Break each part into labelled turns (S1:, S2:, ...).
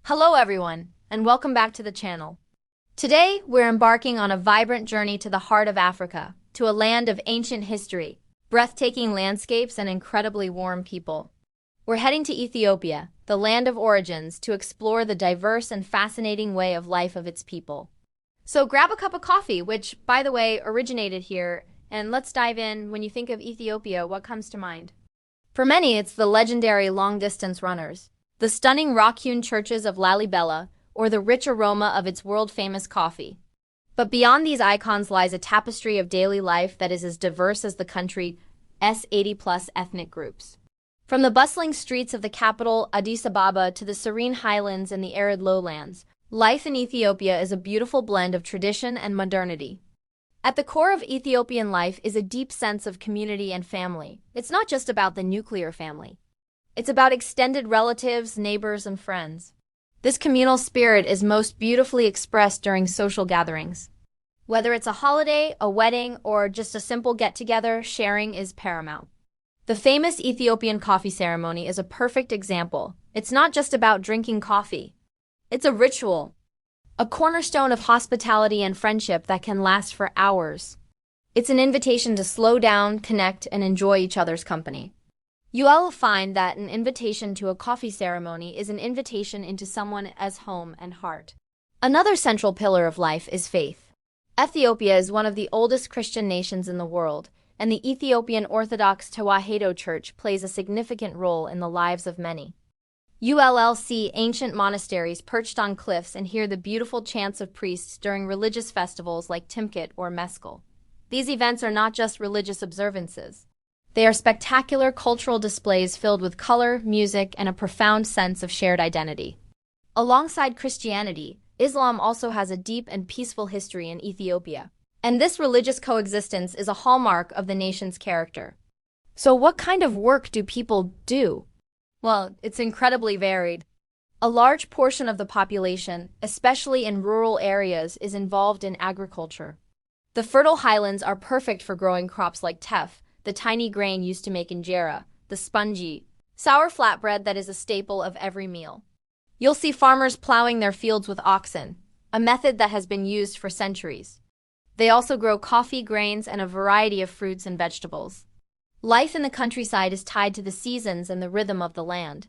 S1: Hello everyone, and welcome back to the channel. Today, we're embarking on a vibrant journey to the heart of Africa, to a land of ancient history, breathtaking landscapes, and incredibly warm people. We're heading to Ethiopia, the land of origins, to explore the diverse and fascinating way of life of its people. So grab a cup of coffee, which, by the way, originated here, and let's dive in. When you think of Ethiopia, what comes to mind? For many, it's the legendary long-distance runners, the stunning rock-hewn churches of Lalibela, or the rich aroma of its world-famous coffee. But beyond these icons lies a tapestry of daily life that is as diverse as the country's 80-plus ethnic groups. From the bustling streets of the capital, Addis Ababa, to the serene highlands and the arid lowlands, life in Ethiopia is a beautiful blend of tradition and modernity. At the core of Ethiopian life is a deep sense of community and family. It's not just about the nuclear family. It's about extended relatives, neighbors, and friends. This communal spirit is most beautifully expressed during social gatherings. Whether it's a holiday, a wedding, or just a simple get-together, sharing is paramount. The famous Ethiopian coffee ceremony is a perfect example. It's not just about drinking coffee. It's a ritual, a cornerstone of hospitality and friendship that can last for hours. It's an invitation to slow down, connect, and enjoy each other's company. You'll find that an invitation to a coffee ceremony is an invitation into someone's home and heart. Another central pillar of life is faith. Ethiopia is one of the oldest Christian nations in the world, and the Ethiopian Orthodox Tewahedo Church plays a significant role in the lives of many. You'll see ancient monasteries perched on cliffs and hear the beautiful chants of priests during religious festivals like Timkit or Meskel. These events are not just religious observances. They are spectacular cultural displays filled with color, music, and a profound sense of shared identity. Alongside Christianity, Islam also has a deep and peaceful history in Ethiopia, and this religious coexistence is a hallmark of the nation's character. So what kind of work do people do? Well, it's incredibly varied. A large portion of the population, especially in rural areas, is involved in agriculture. The fertile highlands are perfect for growing crops like teff, the tiny grain used to make injera, the spongy, sour flatbread that is a staple of every meal. You'll see farmers plowing their fields with oxen, a method that has been used for centuries. They also grow coffee, grains, and a variety of fruits and vegetables. Life in the countryside is tied to the seasons and the rhythm of the land.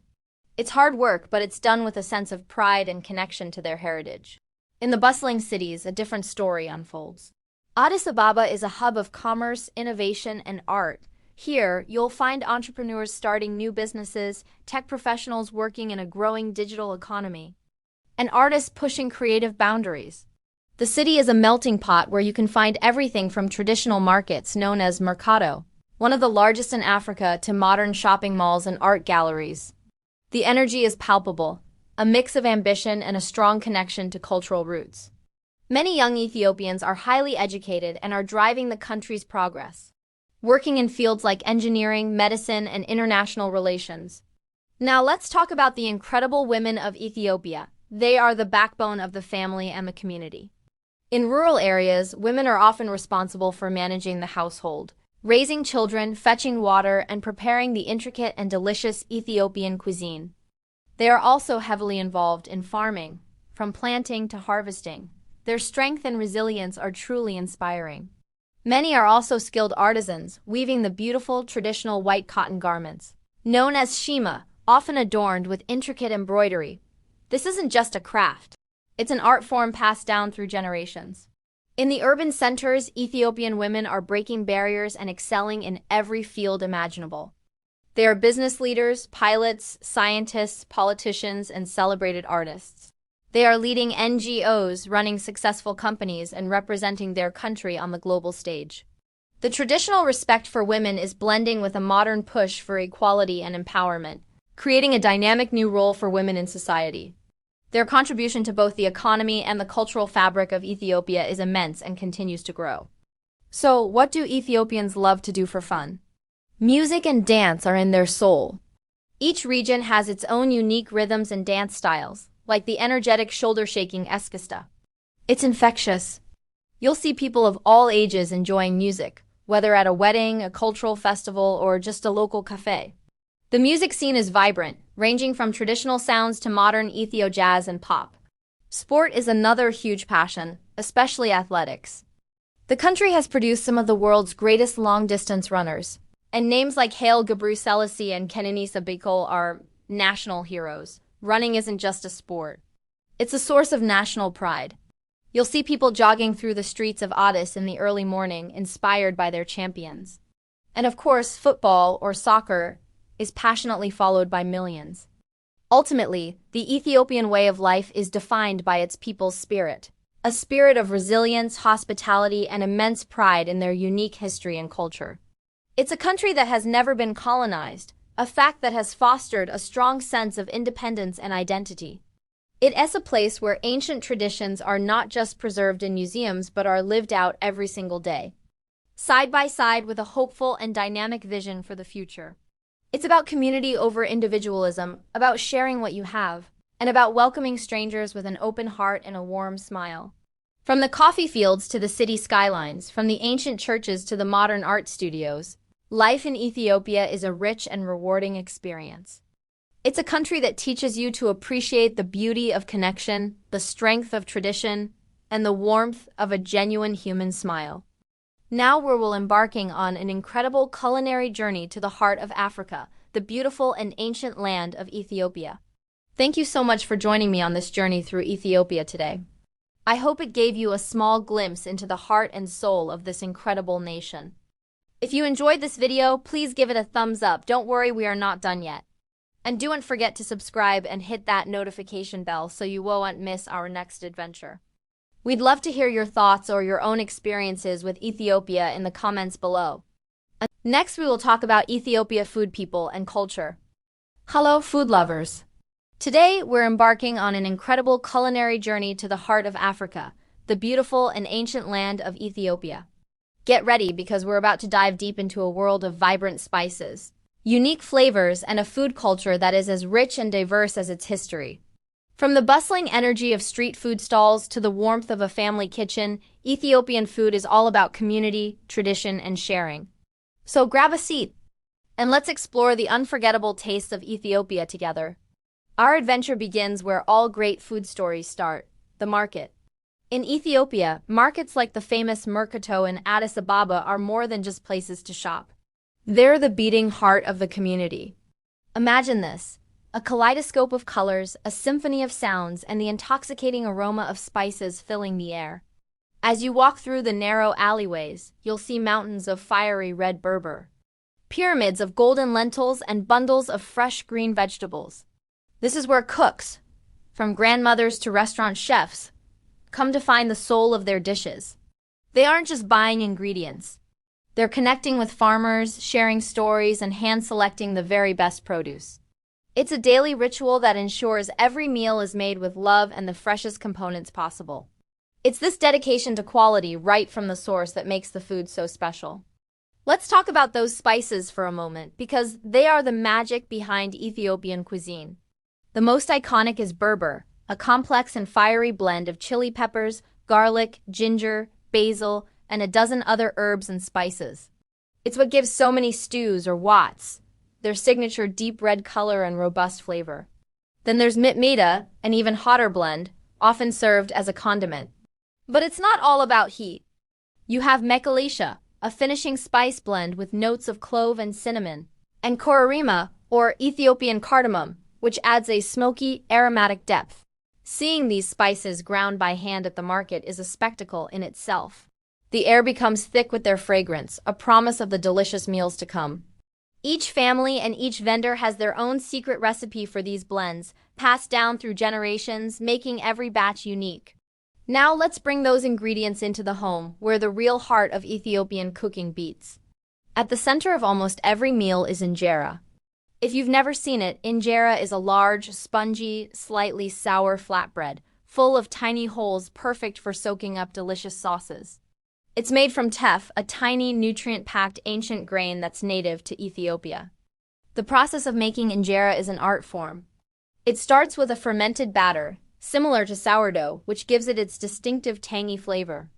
S1: It's hard work, but it's done with a sense of pride and connection to their heritage. In the bustling cities, a different story unfolds. Addis Ababa is a hub of commerce, innovation, and art. Here, you'll find entrepreneurs starting new businesses, tech professionals working in a growing digital economy, and artists pushing creative boundaries. The city is a melting pot where you can find everything from traditional markets known as Merkato, one of the largest in Africa, to modern shopping malls and art galleries. The energy is palpable, a mix of ambition and a strong connection to cultural roots. Many young Ethiopians are highly educated and are driving the country's progress, working in fields like engineering, medicine, and international relations. Now let's talk about the incredible women of Ethiopia. They are the backbone of the family and the community. In rural areas, women are often responsible for managing the household, raising children, fetching water, and preparing the intricate and delicious Ethiopian cuisine. They are also heavily involved in farming, from planting to harvesting. Their strength and resilience are truly inspiring. Many are also skilled artisans, weaving the beautiful traditional white cotton garments, known as shima, often adorned with intricate embroidery. This isn't just a craft. It's an art form passed down through generations. In the urban centers, Ethiopian women are breaking barriers and excelling in every field imaginable. They are business leaders, pilots, scientists, politicians, and celebrated artists. They are leading NGOs, running successful companies, and representing their country on the global stage. The traditional respect for women is blending with a modern push for equality and empowerment, creating a dynamic new role for women in society. Their contribution to both the economy and the cultural fabric of Ethiopia is immense and continues to grow. So, what do Ethiopians love to do for fun? Music and dance are in their soul. Each region has its own unique rhythms and dance styles, like the energetic shoulder-shaking eskista. It's infectious. You'll see people of all ages enjoying music, whether at a wedding, a cultural festival, or just a local cafe. The music scene is vibrant, ranging from traditional sounds to modern Ethio jazz and pop. Sport is another huge passion, especially athletics. The country has produced some of the world's greatest long-distance runners, and names like Haile Gebrselassie and Kenenisa Bekele are national heroes. Running isn't just a sport. It's a source of national pride. You'll see people jogging through the streets of Addis in the early morning, inspired by their champions. And of course, football, or soccer, is passionately followed by millions. Ultimately, the Ethiopian way of life is defined by its people's spirit, a spirit of resilience, hospitality, and immense pride in their unique history and culture. It's a country that has never been colonized, a fact that has fostered a strong sense of independence and identity. It is a place where ancient traditions are not just preserved in museums but are lived out every single day, side by side with a hopeful and dynamic vision for the future. It's about community over individualism, about sharing what you have, and about welcoming strangers with an open heart and a warm smile. From the coffee fields to the city skylines, from the ancient churches to the modern art studios, life in Ethiopia is a rich and rewarding experience. It's a country that teaches you to appreciate the beauty of connection, the strength of tradition, and the warmth of a genuine human smile. Now we're embarking on an incredible culinary journey to the heart of Africa, the beautiful and ancient land of Ethiopia. Thank you so much for joining me on this journey through Ethiopia today. I hope it gave you a small glimpse into the heart and soul of this incredible nation. If you enjoyed this video, please give it a thumbs up. Don't worry, we are not done yet. And don't forget to subscribe and hit that notification bell so you won't miss our next adventure. We'd love to hear your thoughts or your own experiences with Ethiopia in the comments below. Next, we will talk about Ethiopia food, people, and culture. Hello, food lovers. Today, we're embarking on an incredible culinary journey to the heart of Africa, the beautiful and ancient land of Ethiopia. Get ready because we're about to dive deep into a world of vibrant spices, unique flavors, and a food culture that is as rich and diverse as its history. From the bustling energy of street food stalls to the warmth of a family kitchen, Ethiopian food is all about community, tradition, and sharing. So grab a seat, and let's explore the unforgettable tastes of Ethiopia together. Our adventure begins where all great food stories start, the market. In Ethiopia, markets like the famous Merkato in Addis Ababa are more than just places to shop. They're the beating heart of the community. Imagine this. A kaleidoscope of colors, a symphony of sounds, and the intoxicating aroma of spices filling the air. As you walk through the narrow alleyways, you'll see mountains of fiery red berber, pyramids of golden lentils, and bundles of fresh green vegetables. This is where cooks, from grandmothers to restaurant chefs, come to find the soul of their dishes. They aren't just buying ingredients. They're connecting with farmers, sharing stories, and hand-selecting the very best produce. It's a daily ritual that ensures every meal is made with love and the freshest components possible. It's this dedication to quality right from the source that makes the food so special. Let's talk about those spices for a moment, because they are the magic behind Ethiopian cuisine. The most iconic is berber, a complex and fiery blend of chili peppers, garlic, ginger, basil, and a dozen other herbs and spices. It's what gives so many stews or wats their signature deep red color and robust flavor. Then there's mitmita, an even hotter blend, often served as a condiment. But it's not all about heat. You have mekalisha, a finishing spice blend with notes of clove and cinnamon, and kororima, or Ethiopian cardamom, which adds a smoky, aromatic depth. Seeing these spices ground by hand at the market is a spectacle in itself. The air becomes thick with their fragrance, a promise of the delicious meals to come. Each family and each vendor has their own secret recipe for these blends, passed down through generations, making every batch unique. Now let's bring those ingredients into the home, where the real heart of Ethiopian cooking beats. At the center of almost every meal is injera. If you've never seen it, injera is a large, spongy, slightly sour flatbread, full of tiny holes perfect for soaking up delicious sauces. It's made from teff, a tiny, nutrient-packed ancient grain that's native to Ethiopia. The process of making injera is an art form. It starts with a fermented batter, similar to sourdough, which gives it its distinctive tangy flavor.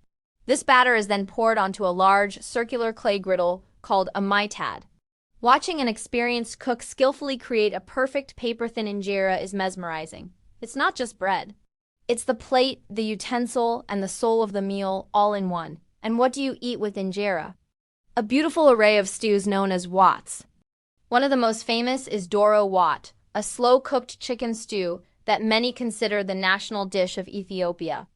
S1: This batter is then poured onto a large, circular clay griddle called a mitad. Watching an experienced cook skillfully create a perfect paper-thin injera is mesmerizing. It's not just bread. It's the plate, the utensil, and the soul of the meal all in one. And what do you eat with injera? A beautiful array of stews known as wats. One of the most famous is Doro wat, a slow-cooked chicken stew that many consider the national dish of Ethiopia.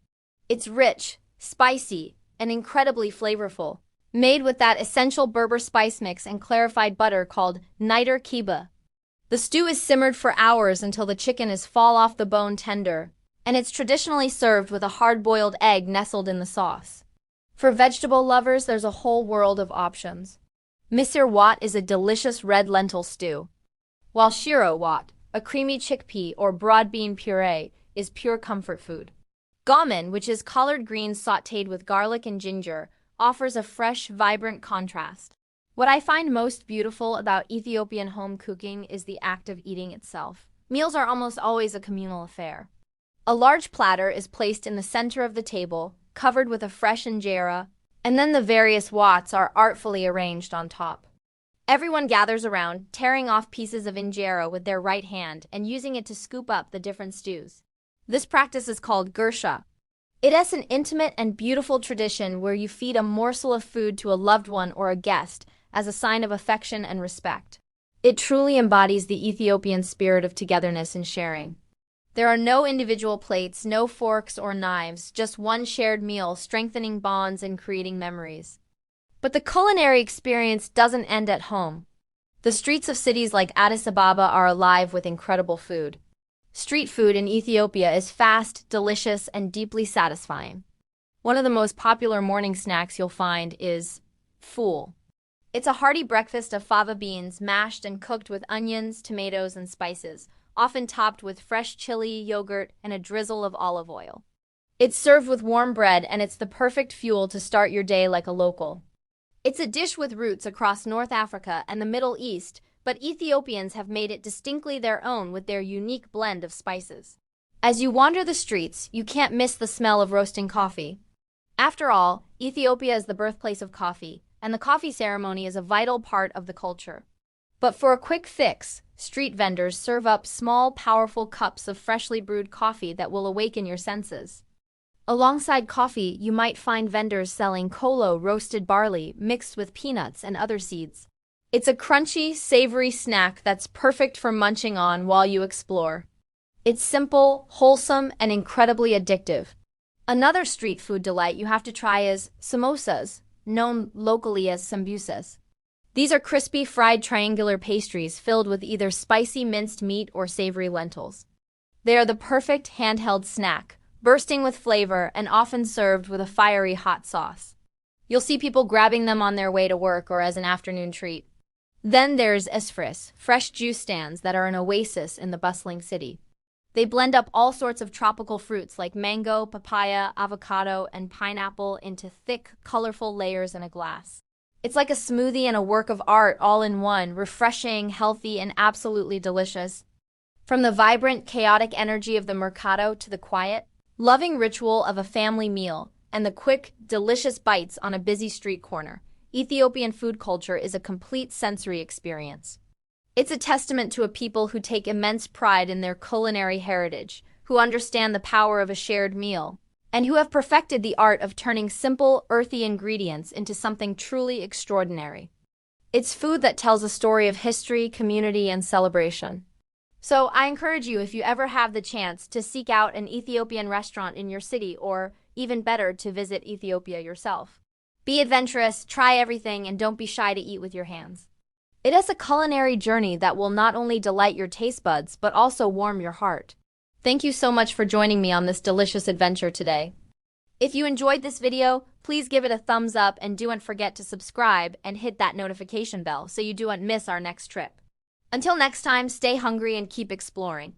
S1: It's rich, spicy, and incredibly flavorful, made with that essential Berber spice mix and clarified butter called niter kiba. The stew is simmered for hours until the chicken is fall off the bone tender, and it's traditionally served with a hard-boiled egg nestled in the sauce. For vegetable lovers, there's a whole world of options. Misir wat is a delicious red lentil stew, while shiro wat, a creamy chickpea or broad bean puree, is pure comfort food. Gamen, which is collard greens sautéed with garlic and ginger, offers a fresh, vibrant contrast. What I find most beautiful about Ethiopian home cooking is the act of eating itself. Meals are almost always a communal affair. A large platter is placed in the center of the table, covered with a fresh injera, and then the various wats are artfully arranged on top. Everyone gathers around, tearing off pieces of injera with their right hand and using it to scoop up the different stews. This practice is called gursha. It is an intimate and beautiful tradition where you feed a morsel of food to a loved one or a guest as a sign of affection and respect. It truly embodies the Ethiopian spirit of togetherness and sharing. There are no individual plates, no forks or knives, just one shared meal, strengthening bonds and creating memories. But the culinary experience doesn't end at home. The streets of cities like Addis Ababa are alive with incredible food. Street food in Ethiopia is fast, delicious, and deeply satisfying. One of the most popular morning snacks you'll find is fool. It's a hearty breakfast of fava beans mashed and cooked with onions, tomatoes, and spices, often topped with fresh chili, yogurt, and a drizzle of olive oil. It's served with warm bread, and it's the perfect fuel to start your day like a local. It's a dish with roots across North Africa and the Middle East, but Ethiopians have made it distinctly their own with their unique blend of spices. As you wander the streets, you can't miss the smell of roasting coffee. After all, Ethiopia is the birthplace of coffee, and the coffee ceremony is a vital part of the culture. But for a quick fix, street vendors serve up small, powerful cups of freshly brewed coffee that will awaken your senses. Alongside coffee, you might find vendors selling kolo, roasted barley mixed with peanuts and other seeds. It's a crunchy, savory snack that's perfect for munching on while you explore. It's simple, wholesome, and incredibly addictive. Another street food delight you have to try is samosas, known locally as sambusas. These are crispy, fried triangular pastries filled with either spicy minced meat or savory lentils. They are the perfect handheld snack, bursting with flavor and often served with a fiery hot sauce. You'll see people grabbing them on their way to work or as an afternoon treat. Then there's esfris, fresh juice stands that are an oasis in the bustling city. They blend up all sorts of tropical fruits like mango, papaya, avocado, and pineapple into thick, colorful layers in a glass. It's like a smoothie and a work of art all in one, refreshing, healthy, and absolutely delicious. From the vibrant, chaotic energy of the Merkato to the quiet, loving ritual of a family meal and the quick, delicious bites on a busy street corner, Ethiopian food culture is a complete sensory experience. It's a testament to a people who take immense pride in their culinary heritage, who understand the power of a shared meal, and who have perfected the art of turning simple, earthy ingredients into something truly extraordinary. It's food that tells a story of history, community, and celebration. So I encourage you, if you ever have the chance, to seek out an Ethiopian restaurant in your city, or even better, to visit Ethiopia yourself. Be adventurous, try everything, and don't be shy to eat with your hands. It is a culinary journey that will not only delight your taste buds, but also warm your heart. Thank you so much for joining me on this delicious adventure today. If you enjoyed this video, please give it a thumbs up and don't forget to subscribe and hit that notification bell so you don't miss our next trip. Until next time, stay hungry and keep exploring.